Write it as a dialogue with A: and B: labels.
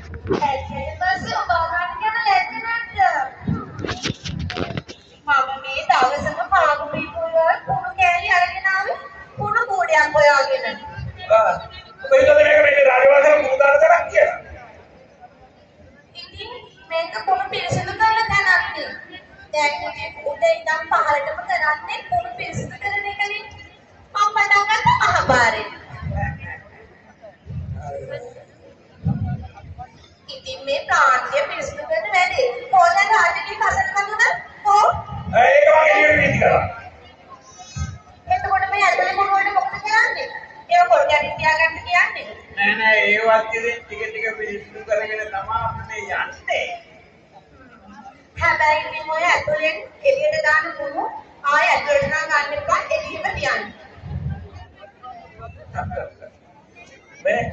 A: ඇත්තටම පස්සේ ඔබ අහන්න යන ලැජ්ජ නැද්ද? මම මේ දවසම පාගු පිටුවල කුණු කෑලි අරගෙන ආවේ කුණු කූඩයක් හොයාගෙන.
B: ඔබ හිතුවද මේක රාජවාසල කුණු දාන තරක් කියලා?
A: ඉතින් මේක කුණු පිරිසිදු කරලා දැනන්නේ. දැන් ඉතින් උදේ ඉඳන් පහළටම කරන්නේ කුණු පිරිසිදු කරන එකනේ. මම පටන් ගත්ත මහපාරේ. ඉතින් මේ ප්‍රාන්තය පිරිසිදු කරන වැඩේ කොහෙන්ද රාජකීය කසට කඳුද? කො?
B: ඒක වගේ එළියට වීදි කරා.
A: එතකොට මේ ඇතුලේ කුණු වලට මොකද කරන්නේ? ඒක පොඩ්ඩක් තියාගන්න කියන්නේ.
B: නෑ ඒ වාක්‍යෙදී ටික පිළිසිදු කරගෙන තමයි අපි යන්නේ.
A: හැබැයි ඉතින් ඔය ඇතුලෙන් එළියට දාන කුණු ආයෙ ඇතුලට ගන්න එපා එළියම තියන්න.
B: මේ